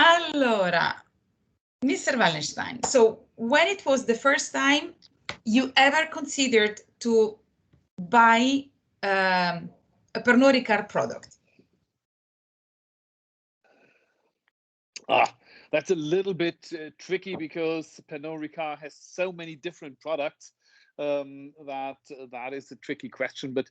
Allora, Mr. Wallenstein, so when it was the first time you ever considered to buy a Pernod Ricard product? That's a little bit tricky because Pernod Ricard has so many different products that is a tricky question. But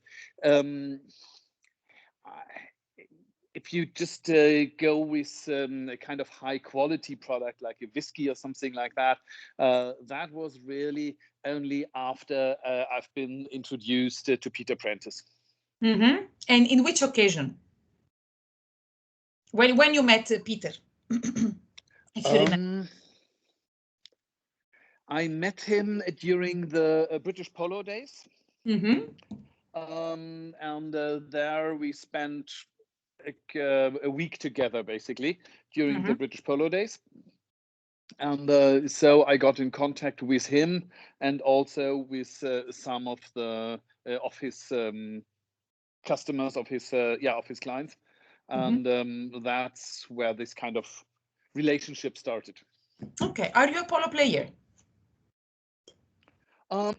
if you just go with a kind of high quality product like a whiskey or something like that, that was really only after I've been introduced to Peter Prentice. Mm-hmm. And in which occasion? When you met Peter? If you remember. I met him during the British Polo Days. Mm-hmm. And there we spent a week together, basically, during the British Polo Days. And so I got in contact with him and also with some of his customers, of his clients. And that's where this kind of relationship started. Okay. Are you a polo player? I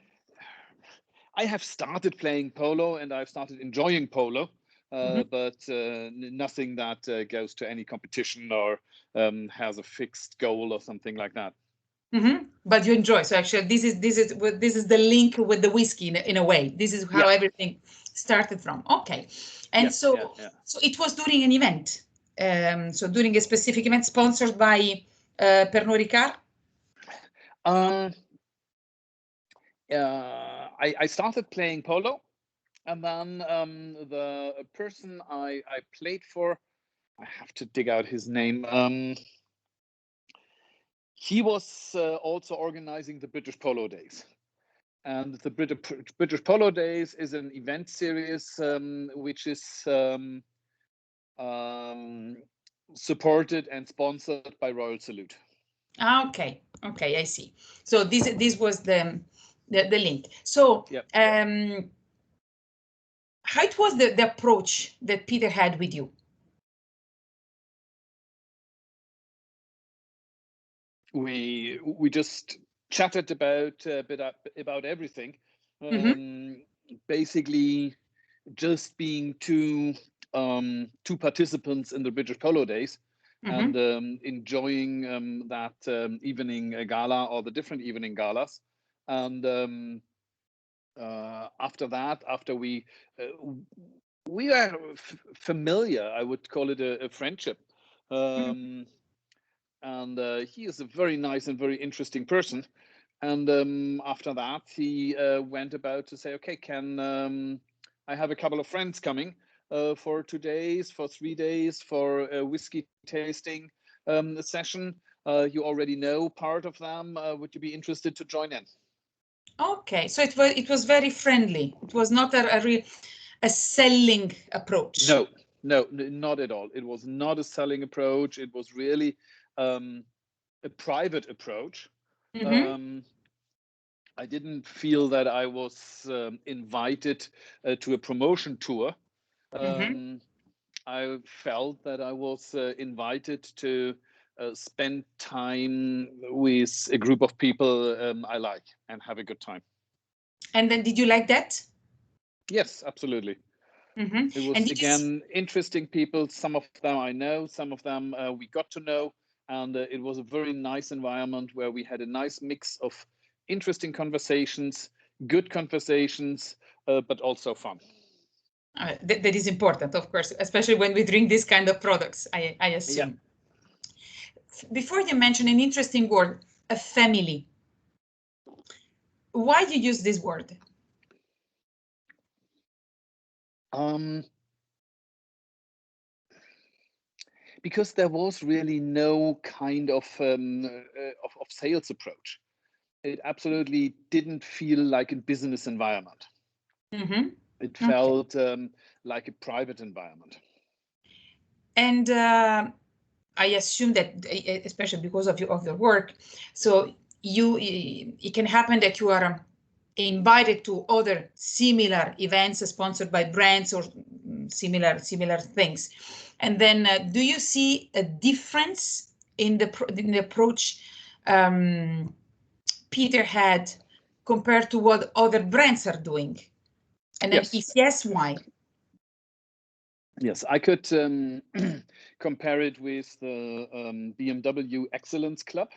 have started playing polo and I've started enjoying polo, but nothing that goes to any competition or has a fixed goal or something like that. But you enjoy. So actually, this is the link with the whiskey in a way. This is how everything started from. Okay, and so it was during an event. So during a specific event sponsored by Pernod Ricard. I started playing polo, and then the person I played for, I have to dig out his name. He was also organizing the British Polo Days. And the British Polo Days is an event series which is supported and sponsored by Royal Salute. Okay, I see. So this was the link. So how it was the approach that Peter had with you? We just chatted about everything. Basically, just being two participants in the British Polo Days and enjoying that evening gala or the different evening galas. And after we were familiar, I would call it a friendship. And he is a very nice and very interesting person. And after that, he went about to say, okay, can I have a couple of friends coming for 2 days, for 3 days, for a whiskey tasting session. You already know part of them. Would you be interested to join in? Okay, so it was very friendly. It was not a selling approach. No, not at all. It was not a selling approach. It was really a private approach. I didn't feel that I was invited to a promotion tour. I felt that I was invited to spend time with a group of people I like and have a good time. And then did you like that? Yes, absolutely. It was, again, interesting people. Some of them I know, some of them we got to know. And it was a very nice environment where we had a nice mix of interesting conversations, good conversations, but also fun. That is important, of course, especially when we drink this kind of products, I assume. Yeah. Before you mention an interesting word, a family. Why do you use this word? Because there was really no kind of sales approach. It absolutely didn't feel like a business environment. It felt like a private environment. And I assume that, especially because of your work, so it can happen that you are invited to other similar events sponsored by brands or similar things. And then do you see a difference in the approach Peter had compared to what other brands are doing? And then if yes, why? Yes, I could compare it with the BMW Excellence Club.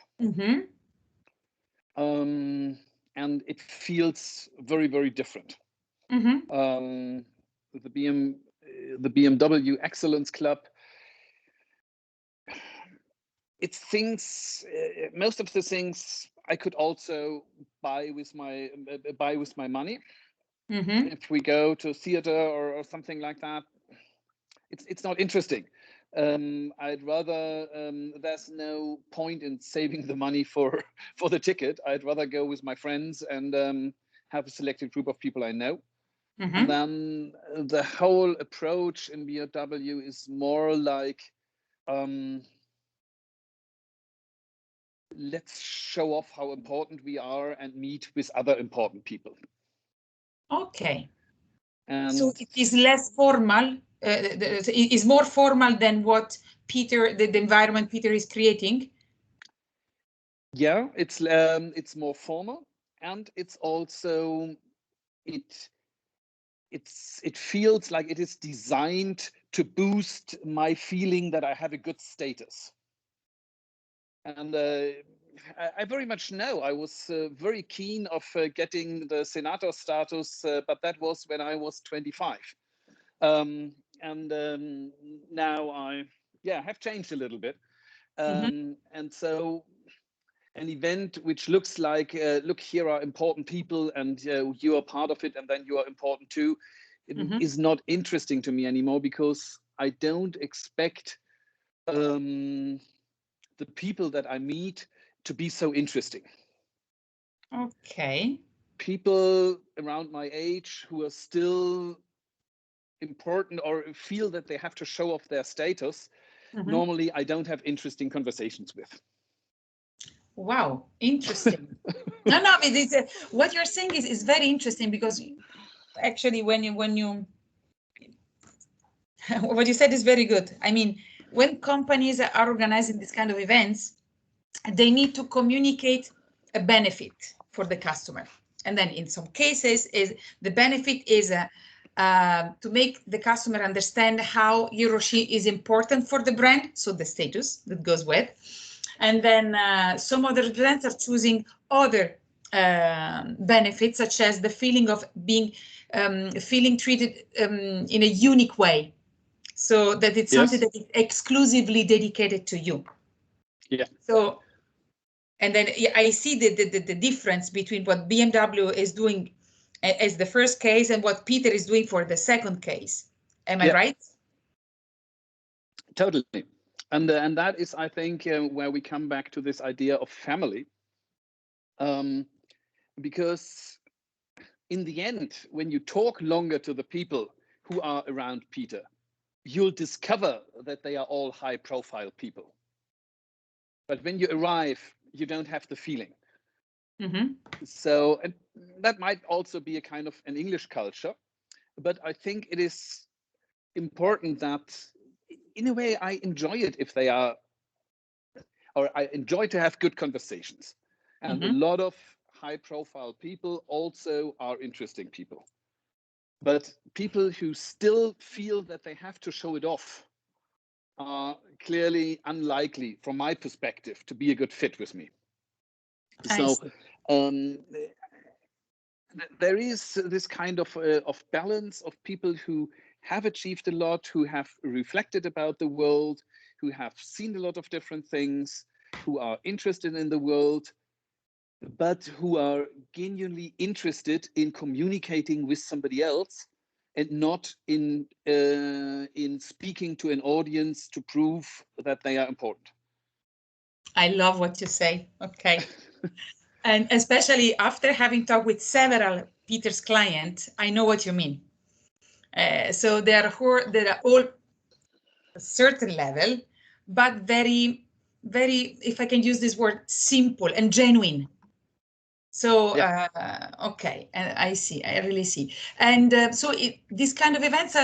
And it feels very, very different. The BMW Excellence Club, it's things, most of the things I could also buy with my money. If we go to a theater or something like that, it's not interesting. I'd rather, there's no point in saving the money for the ticket. I'd rather go with my friends and have a selected group of people I know. And then the whole approach in BMW is more like, let's show off how important we are and meet with other important people. Okay. And so it is less formal. It is more formal than what Peter, the environment Peter is creating. Yeah, it's more formal, and it's also it feels like it is designed to boost my feeling that I have a good status. And I very much know I was very keen of getting the senator status, but that was when I was 25. Now I have changed a little bit. And so an event which looks like, look, here are important people and you are part of it and then you are important too, is not interesting to me anymore, because I don't expect the people that I meet to be so interesting. Okay. People around my age who are still important or feel that they have to show off their status, normally I don't have interesting conversations with. Wow, interesting. No, what you're saying is very interesting, because actually when you what you said is very good. I mean, when companies are organizing this kind of events, they need to communicate a benefit for the customer. And then in some cases, the benefit is to make the customer understand how he or she is important for the brand, so the status that goes with. And then some other brands are choosing other benefits, such as the feeling of being feeling treated in a unique way, so that it's something that is exclusively dedicated to you. Yeah. So, and then I see the difference between what BMW is doing as the first case and what Peter is doing for the second case. Am I right? Totally. And that is, I think, where we come back to this idea of family. Because in the end, when you talk longer to the people who are around Peter, you'll discover that they are all high-profile people. But when you arrive, you don't have the feeling. So, and that might also be a kind of an English culture, but I think it is important that, in a way, I enjoy it if they are, or I enjoy to have good conversations. And a lot of high-profile people also are interesting people. But people who still feel that they have to show it off are clearly unlikely, from my perspective, to be a good fit with me. So there is this kind of balance of people who have achieved a lot, who have reflected about the world, who have seen a lot of different things, who are interested in the world, but who are genuinely interested in communicating with somebody else and not in speaking to an audience to prove that they are important. I love what you say. Okay. And especially after having talked with several Peter's clients, I know what you mean. So they're all a certain level, but very, very, if I can use this word, simple and genuine. So, okay, and I see, I really see. And so these kind of events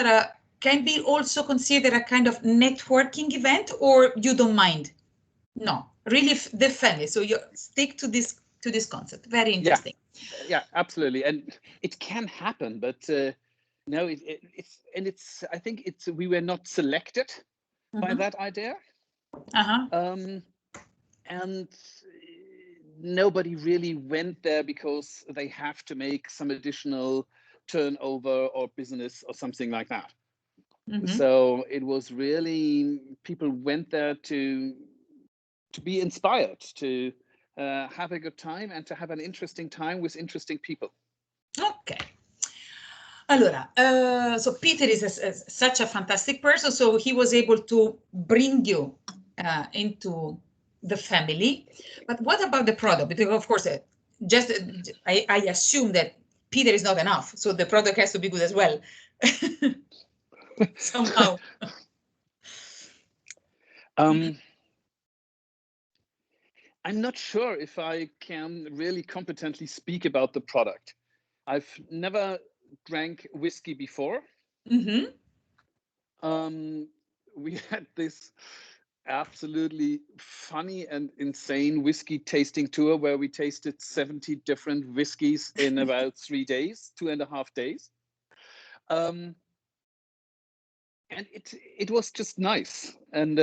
can be also considered a kind of networking event, or you don't mind No, really the family. So you stick to this concept. Very interesting. Yeah, absolutely. And it can happen, but no, it's I think we were not selected by that idea. And nobody really went there because they have to make some additional turnover or business or something like that. So it was really, people went there to be inspired, to have a good time and to have an interesting time with interesting people. Okay. Allora, so Peter is such a fantastic person, so he was able to bring you into the family. But what about the product? Because of course, I assume that Peter is not enough, so the product has to be good as well. Somehow. I'm not sure if I can really competently speak about the product. I've never drank whiskey before. We had this absolutely funny and insane whiskey tasting tour where we tasted 70 different whiskeys in about 3 days, 2.5 days. And it was just nice. And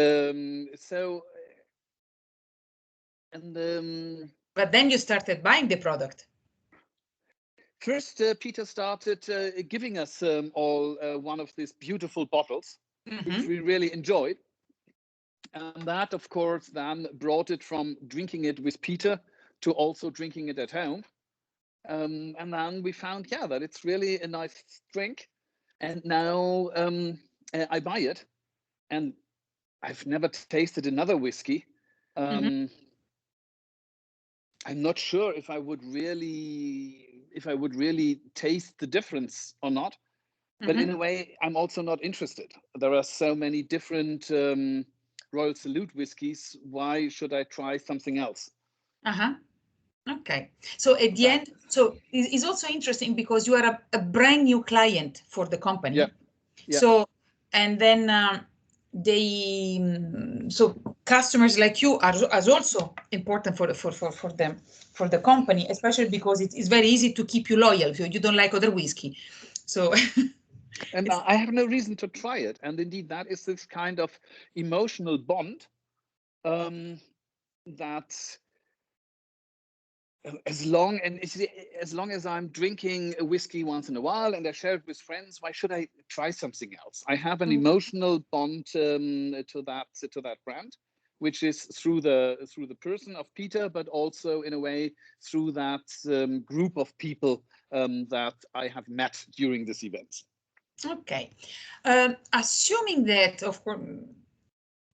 but then you started buying the product. First, Peter started giving us all one of these beautiful bottles, which we really enjoyed. And that, of course, then brought it from drinking it with Peter to also drinking it at home. And then we found, that it's really a nice drink. And now I buy it. And I've never tasted another whiskey. I'm not sure if I would really taste the difference or not. But in a way, I'm also not interested. There are so many different Royal Salute whiskies. Why should I try something else? Okay. So at the end, so it's also interesting because you are a brand new client for the company. Yeah. So, and then so customers like you are also important for them, for the company, especially because it's very easy to keep you loyal if you don't like other whiskey. So. And I have no reason to try it. And indeed, that is this kind of emotional bond that as long as I'm drinking a whiskey once in a while and I share it with friends, why should I try something else? I have an emotional bond to that brand, which is through the person of Peter, but also in a way through that group of people that I have met during this event. Okay, assuming that, of course,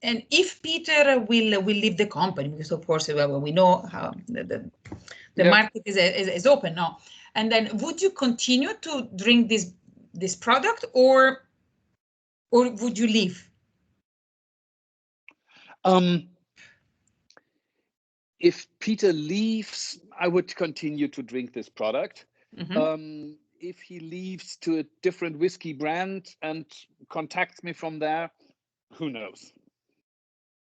and if Peter will leave the company, because of course we know how the market is open now, and then would you continue to drink this product, or would you leave? If Peter leaves, I would continue to drink this product. If he leaves to a different whiskey brand and contacts me from there, who knows?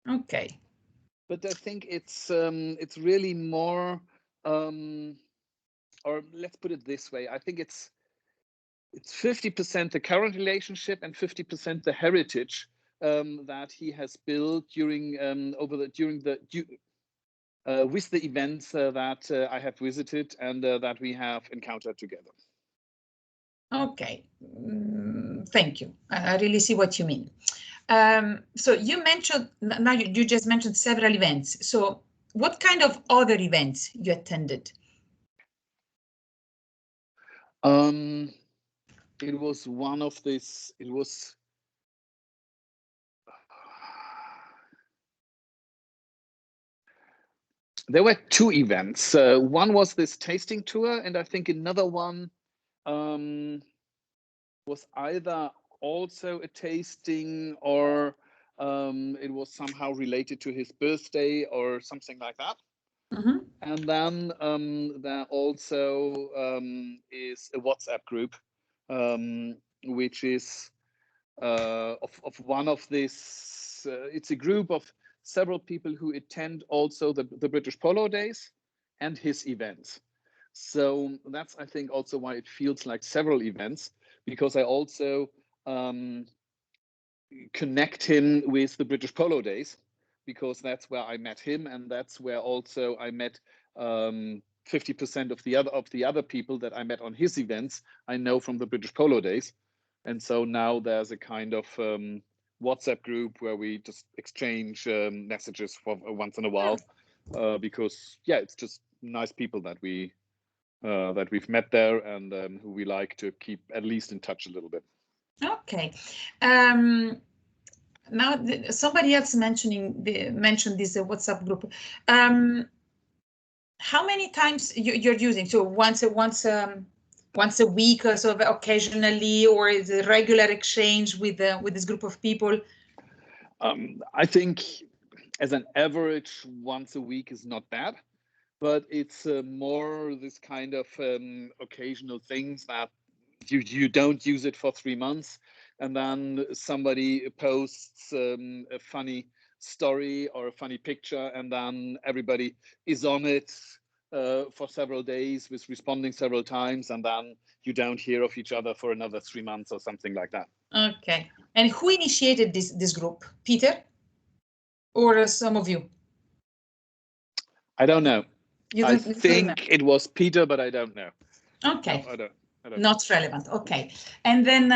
Okay. But I think it's really more, or let's put it this way. I think it's 50% the current relationship and 50% the heritage that he has built with the events that I have visited and that we have encountered together. Okay, thank you. I really see what you mean. So you mentioned, now you just mentioned several events. So what kind of other events you attended? It was one of this, there were two events. One was this tasting tour, and I think another one was either also a tasting or it was somehow related to his birthday or something like that. And then there also is a WhatsApp group, which is of one of this. It's a group of several people who attend also the British Polo Days and his events. So that's, I think, also why it feels like several events, because I also connect him with the British Polo Days, because that's where I met him, and that's where also I met 50% of the other people that I met on his events I know from the British Polo Days. And so now there's a kind of WhatsApp group where we just exchange messages for once in a while, because yeah, it's just nice people that we've met there, and who we like to keep at least in touch a little bit. Okay. Now somebody else mentioned this WhatsApp group. How many times you're using? So once a week, or so occasionally, or is a regular exchange with this group of people? I think as an average, once a week is not bad, but it's more this kind of occasional things that you don't use it for 3 months, and then somebody posts a funny story or a funny picture, and then everybody is on it for several days with responding several times, and then you don't hear of each other for another 3 months or something like that. Okay. And who initiated this group? Peter? Or some of you? I don't know. I think it was Peter, but I don't know. Okay. No, I don't Not relevant. Okay. And then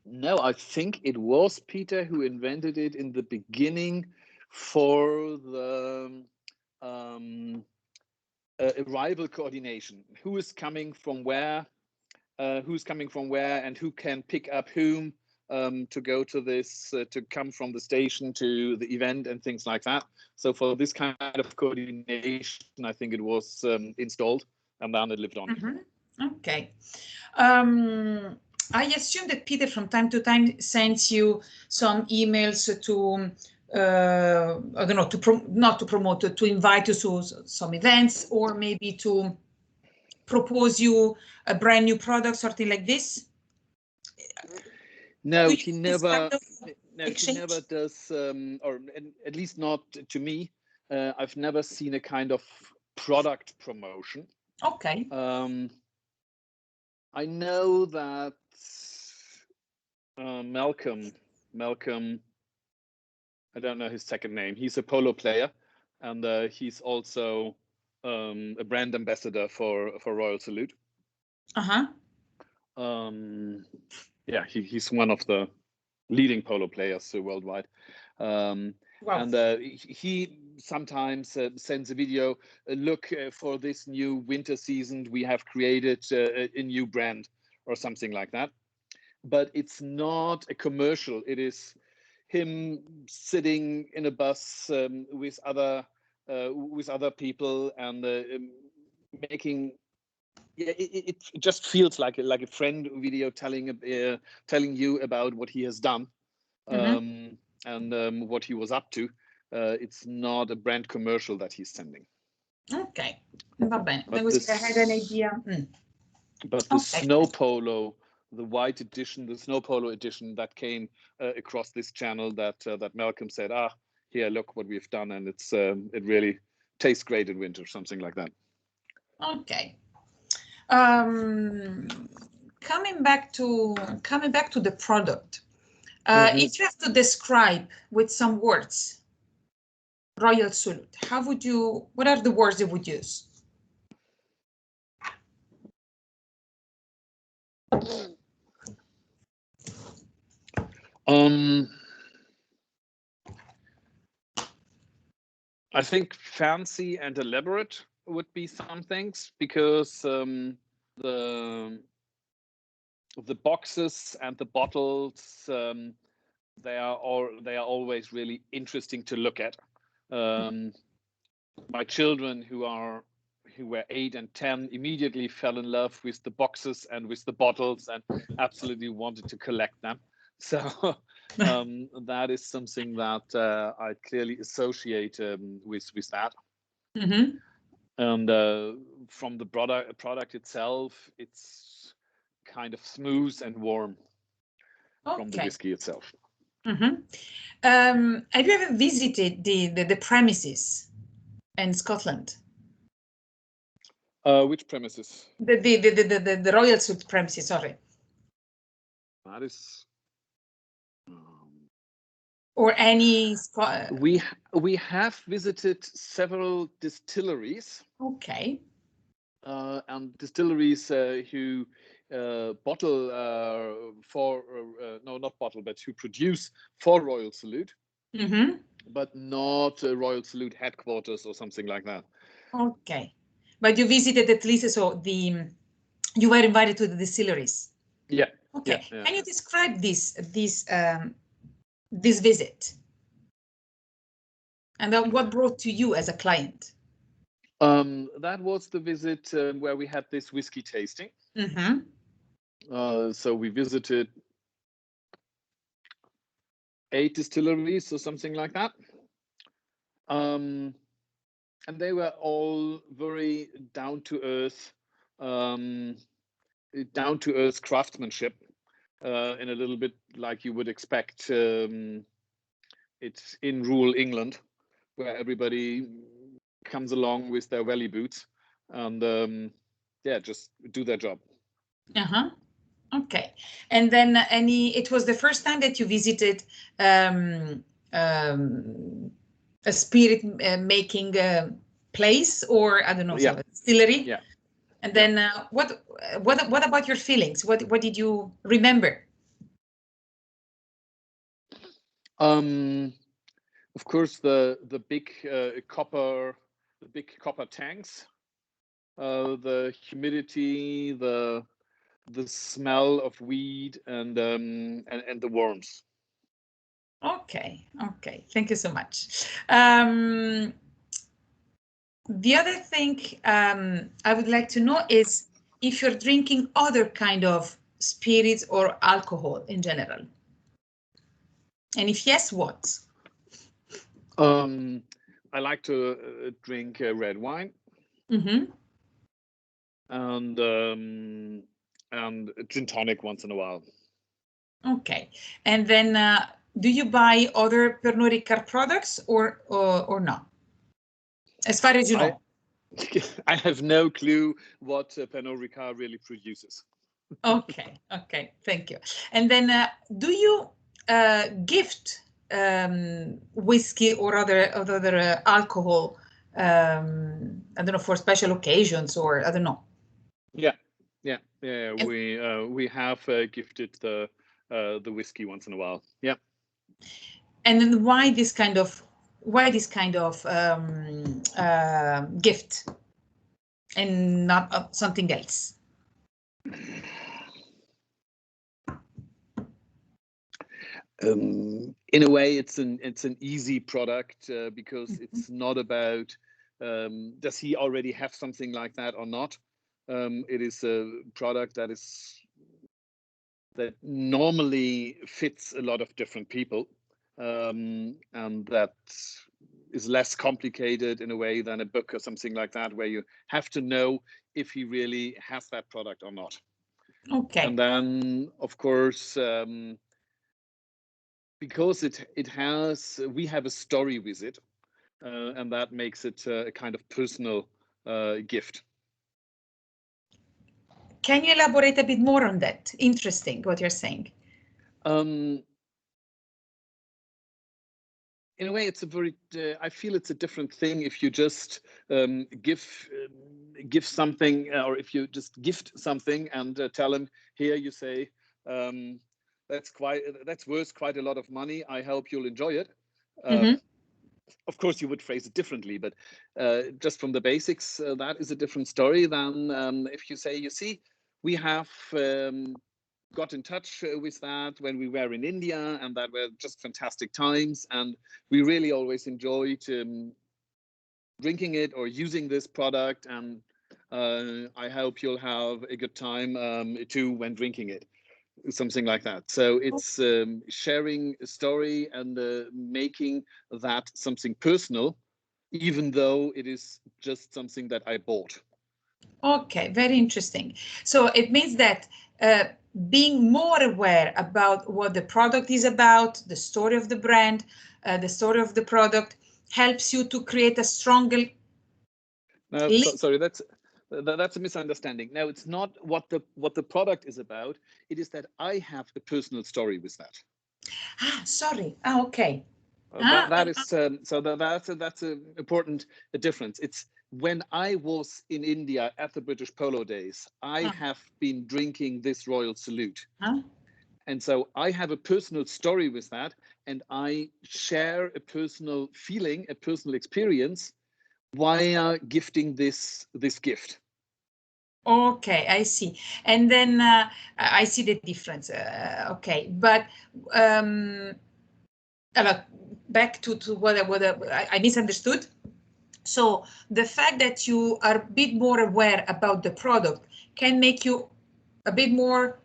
no, I think it was Peter who invented it in the beginning for the arrival coordination. Who is coming from where? Who's coming from where, and who can pick up whom to go to this, to come from the station to the event and things like that. So for this kind of coordination, I think it was installed, and then it lived on. Okay. I assume that Peter from time to time sends you some emails to I don't know, not to promote, to invite you to some events, or maybe to propose you a brand new product, something like this. No, he never. No, he never does, or at least not to me. I've never seen a kind of product promotion. Okay. I know that Malcolm, I don't know his second name. He's a polo player, and he's also a brand ambassador for Royal Salute. Yeah, he's one of the leading polo players worldwide. Wow. And he sometimes sends a video, look, for this new winter season, we have created a new brand or something like that. But it's not a commercial. It is him sitting in a bus with other people, and making. Yeah, it just feels like a friend video telling you about what he has done, and what he was up to. It's not a brand commercial that he's sending. Okay, va bene. I had an idea. But the snow polo, the white edition, the snow polo edition that came across this channel, that Malcolm said, here, look what we've done, and it really tastes great in winter, something like that. Okay. Coming back to the product, if you have to describe with some words Royal Salute, what are the words you would use? I think fancy and elaborate would be some things, because the boxes and the bottles, they are always really interesting to look at. My children, who were 8 and 10, immediately fell in love with the boxes and with the bottles, and absolutely wanted to collect them. So that is something that I clearly associate with that. And from the product itself, it's kind of smooth and warm from the whiskey itself. Have you ever visited the premises in Scotland? Which premises? The Royal Suite premises, sorry. That is... or any... We have visited several distilleries. Okay. And distilleries who bottle for, no, not bottle, but who produce for Royal Salute, but not Royal Salute headquarters or something like that. Okay. But you visited at least, so you were invited to the distilleries. Yeah. Okay. Yeah, Can you describe this visit? And then what brought to you as a client? That was the visit where we had this whiskey tasting. So we visited 8 distilleries or something like that. And they were all very down-to-earth craftsmanship, in a little bit like you would expect. It's in rural England, where everybody comes along with their welly boots and just do their job. Okay. And then it was the first time that you visited a spirit making place, or I don't know, so distillery? Yeah. And then what about your feelings? What did you remember? Of course, the big copper tanks, the humidity, the smell of weed, and the worms. Okay. Thank you so much. The other thing I would like to know is if you're drinking other kind of spirits or alcohol in general. And if yes, what? I like to drink red wine. And gin tonic once in a while. Okay. And then do you buy other Pernod Ricard products or not? As far as you know. I have no clue what Pernod Ricard really produces. Okay. Thank you. And then do you gift whiskey or other alcohol, I don't know, for special occasions, or I don't know? Yeah. We have gifted the whiskey once in a while. Yeah. And then why this kind of gift and not something else? In a way, it's an easy product because it's not about does he already have something like that or not. It is a product that normally fits a lot of different people, and that is less complicated in a way than a book or something like that, where you have to know if he really has that product or not. Okay. And then, of course, because we have a story with it, and that makes it a kind of personal gift. Can you elaborate a bit more on that? Interesting what you're saying. In a way, it's a very. I feel it's a different thing if you just give something, or if you just gift something and tell him, here you say, that's worth quite a lot of money. I hope you'll enjoy it. Of course, you would phrase it differently, but just from the basics, that is a different story than if you say, you see, we have got in touch with that when we were in India, and that were just fantastic times, and we really always enjoyed drinking it or using this product, and I hope you'll have a good time too when drinking it. Something like that. So it's sharing a story and making that something personal, even though it is just something that I bought. Okay, very interesting. So it means that being more aware about what the product is about, the story of the brand, the story of the product, helps you to create a stronger. No, sorry, that's a misunderstanding. No, it's not what the product is about. It is that I have a personal story with that. Sorry. Okay. That is so that's an important difference. It's when I was in India at the British Polo Days, I have been drinking this Royal Salute. And so I have a personal story with that, and I share a personal feeling, a personal experience via gifting this gift. Okay, I see. And then I see the difference. Okay, but back to what I misunderstood. So the fact that you are a bit more aware about the product can make you a bit more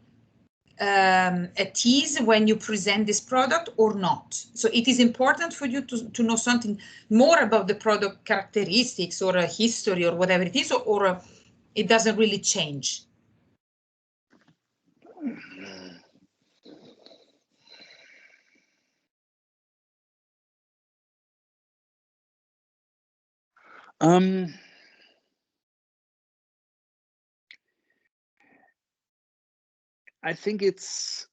at ease when you present this product or not. So it is important for you to know something more about the product characteristics or a history or whatever it is, or it doesn't really change. I think it's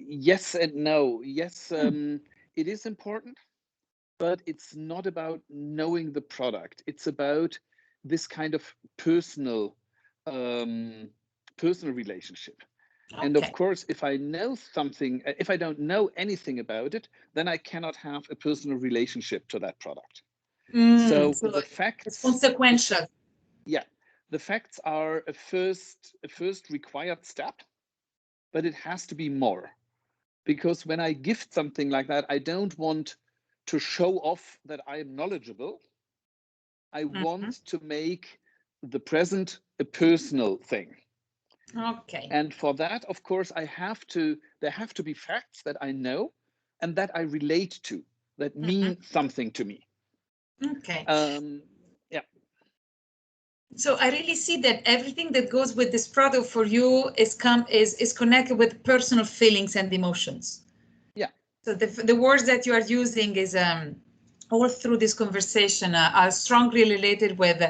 yes and no. Yes, it is important, but it's not about knowing the product. It's about this kind of personal relationship. Okay. And of course, if I know something, if I don't know anything about it, then I cannot have a personal relationship to that product. So the facts, it's consequential. Yeah, the facts are a first required step, but it has to be more. Because when I gift something like that, I don't want to show off that I am knowledgeable. I want to make the present a personal thing. Okay. And for that, of course, there have to be facts that I know and that I relate to, that mean something to me. Okay. Yeah. So I really see that everything that goes with this product for you is connected with personal feelings and emotions. Yeah. So the words that you are using is all through this conversation are strongly related with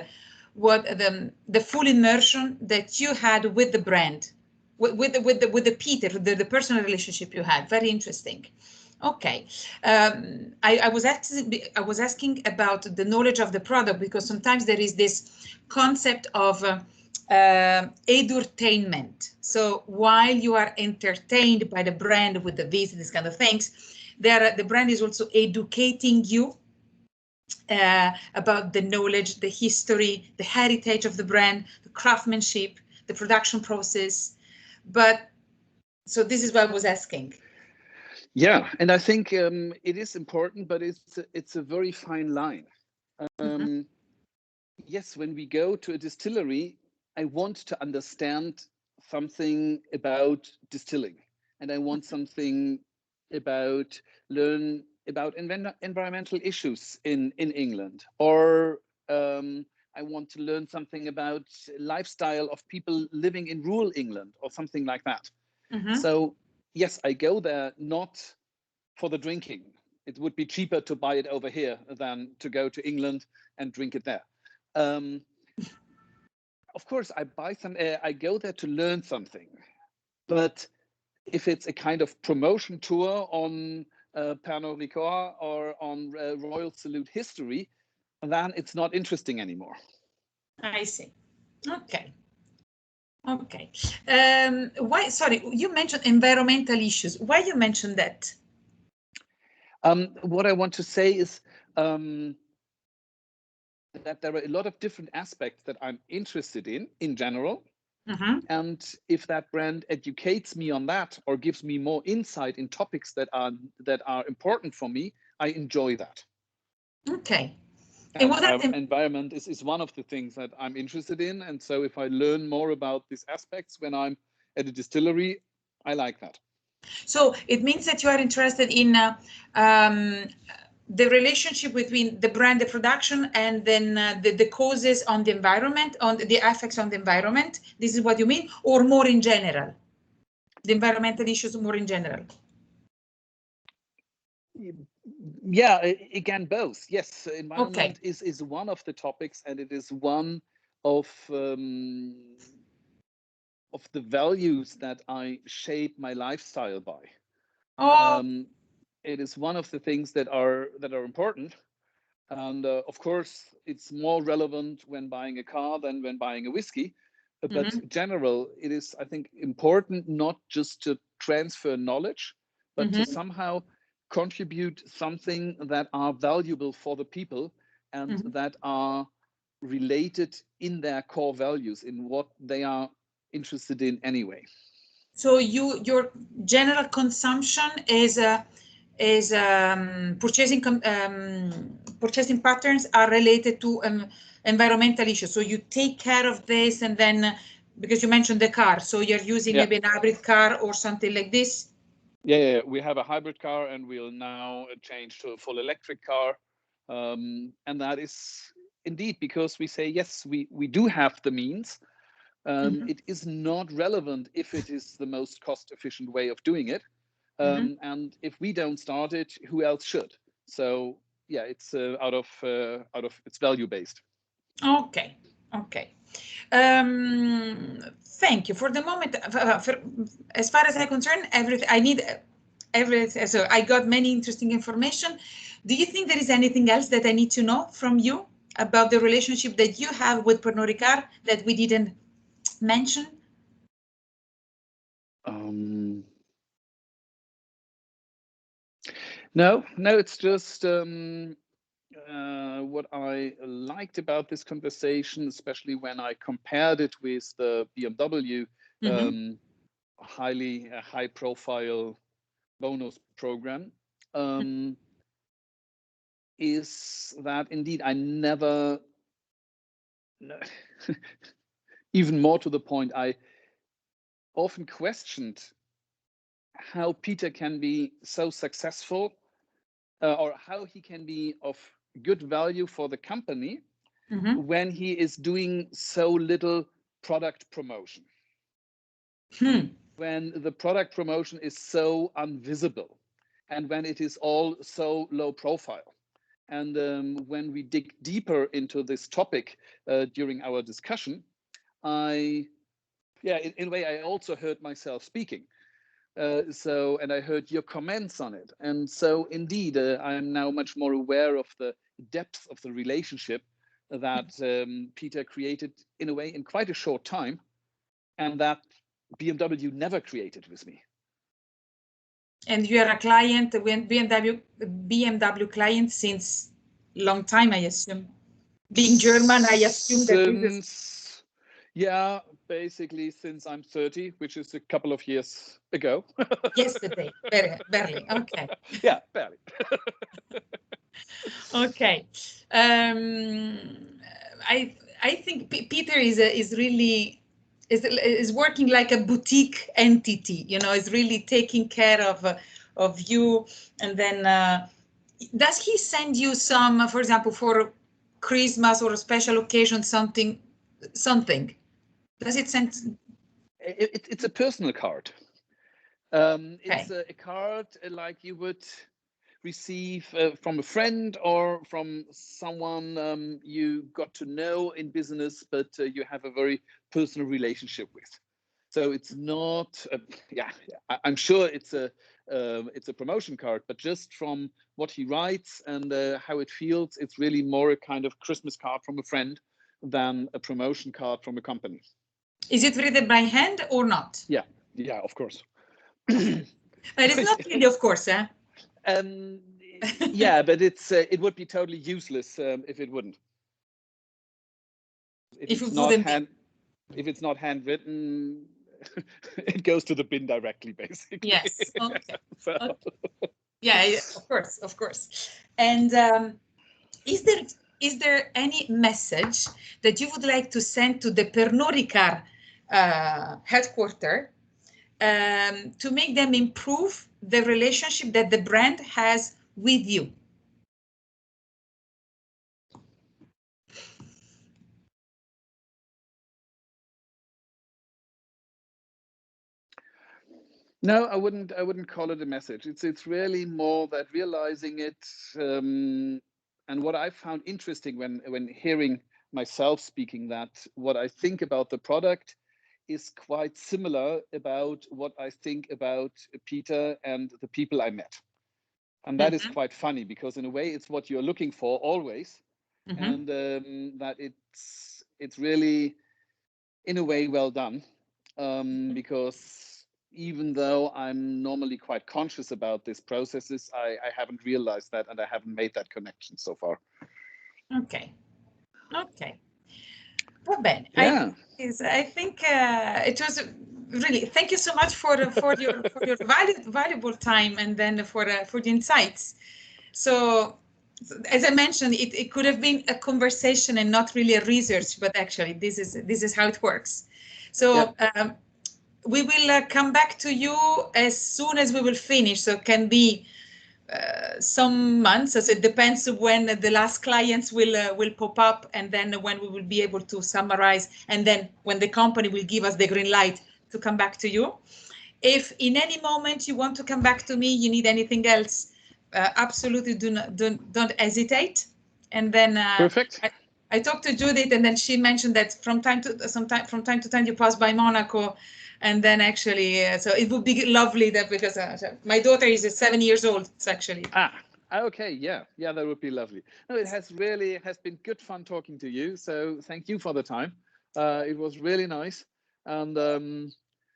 what the full immersion that you had with the brand, with the Peter, the personal relationship you had. Very interesting. Okay, I was asking about the knowledge of the product, because sometimes there is this concept of edutainment. So while you are entertained by the brand with the these kind of things, the brand is also educating you about the knowledge, the history, the heritage of the brand, the craftsmanship, the production process. But so this is what I was asking. Yeah, and I think it is important, but it's a very fine line. Yes, when we go to a distillery, I want to understand something about distilling, and I want something about learn about environmental issues in England, or I want to learn something about lifestyle of people living in rural England or something like that. So yes, I go there not for the drinking. It would be cheaper to buy it over here than to go to England and drink it there. Of course, I go there to learn something, but if it's a kind of promotion tour on Pernod Ricard or on Royal Salute history, then it's not interesting anymore. I see. Okay. Okay. Why? Sorry, you mentioned environmental issues. Why you mentioned that? What I want to say is that there are a lot of different aspects that I'm interested in general. And if that brand educates me on that or gives me more insight in topics that are important for me, I enjoy that. Okay. And environment is one of the things that I'm interested in. And so if I learn more about these aspects when I'm at a distillery, I like that. So it means that you are interested in the relationship between the brand, the production, and then the causes on the environment, on the effects on the environment. This is what you mean, or more in general, the environmental issues more in general? Yeah, again, both. Yes, environment is one of the topics, and it is one of the values that I shape my lifestyle by. It is one of the things that are important, and of course, it's more relevant when buying a car than when buying a whiskey. But in general, it is, I think, important not just to transfer knowledge, but to somehow contribute something that are valuable for the people and that are related in their core values, in what they are interested in anyway. So your general consumption is purchasing patterns are related to environmental issues. So you take care of this, and then because you mentioned the car, so you're using maybe an hybrid car or something like this. Yeah, we have a hybrid car, and we'll now change to a full electric car, and that is indeed because we say yes, we do have the means. It is not relevant if it is the most cost-efficient way of doing it. And if we don't start it, who else should? So yeah, it's out of it's value-based. Okay. Thank you. For the moment, as far as I'm concerned, everything. So I got many interesting information. Do you think there is anything else that I need to know from you about the relationship that you have with Pernod Ricard that we didn't mention? No, it's just what I liked about this conversation, especially when I compared it with the BMW high-profile bonus program, is that indeed I never, even more to the point, I often questioned how Peter can be so successful, or how he can be of good value for the company when he is doing so little product promotion. When the product promotion is so invisible, and when it is all so low profile. And when we dig deeper into this topic during our discussion, in a way, I also heard myself speaking. And I heard your comments on it. And so indeed, I'm now much more aware of the depth of the relationship that Peter created in a way in quite a short time, and that BMW never created with me. And you are a client, BMW client since long time, I assume. Being German, I assume that yeah, basically since I'm 30, which is a couple of years ago. Yesterday, barely. Okay. Yeah, barely. Okay. I think Peter is really working like a boutique entity. You know, is really taking care of you. And then does he send you some, for example, for Christmas or a special occasion, something? Does it send? It's a personal card. It's a card like you would receive from a friend or from someone you got to know in business, but you have a very personal relationship with. So it's not, I'm sure it's a promotion card, but just from what he writes and how it feels, it's really more a kind of Christmas card from a friend than a promotion card from a company. Is it written by hand or not? Yeah, of course. But it's not really, of course, eh? Yeah, but it would be totally useless if it wouldn't. If it's not handwritten, it goes to the bin directly, basically. Yes. Okay. So. Okay. Yeah, of course. And is there any message that you would like to send to the Pernod Ricard headquarters to make them improve the relationship that the brand has with you? No, I wouldn't call it a message. It's really more that realizing it. And what I found interesting when hearing myself speaking, that what I think about the product is quite similar about what I think about Peter and the people I met. And that is quite funny, because in a way it's what you're looking for always. And that it's really, in a way, well done. Because even though I'm normally quite conscious about these processes, I haven't realized that, and I haven't made that connection so far. Okay. Va bene. Yeah. I think it was really, thank you so much for your valuable time, and then for the insights. So, as I mentioned, it could have been a conversation and not really a research, but actually this is how it works. So we will come back to you as soon as we will finish. So it can be some months, as it depends when the last clients will pop up, and then when we will be able to summarize, and then when the company will give us the green light to come back to you. If in any moment you want to come back to me, you need anything else, absolutely don't hesitate. And then Perfect. I talked to Judith, and then she mentioned that from time to time you pass by Monaco, and then actually, so it would be lovely that, because my daughter is 7 years old, actually. Okay, yeah, that would be lovely. No, it has been good fun talking to you. So thank you for the time. It was really nice. And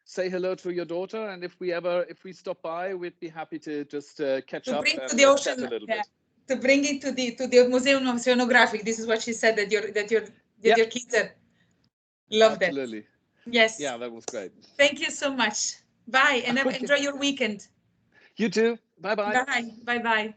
say hello to your daughter. And if we stop by, we'd be happy to just catch up bring and to the ocean, chat a little bit. To bring it to the Museum Oceanographic. This is what she said, that your kids loved it. Absolutely. Yes. Yeah, that was great. Thank you so much. Bye, and enjoy your weekend. You too. Bye-bye. Bye. Bye-bye.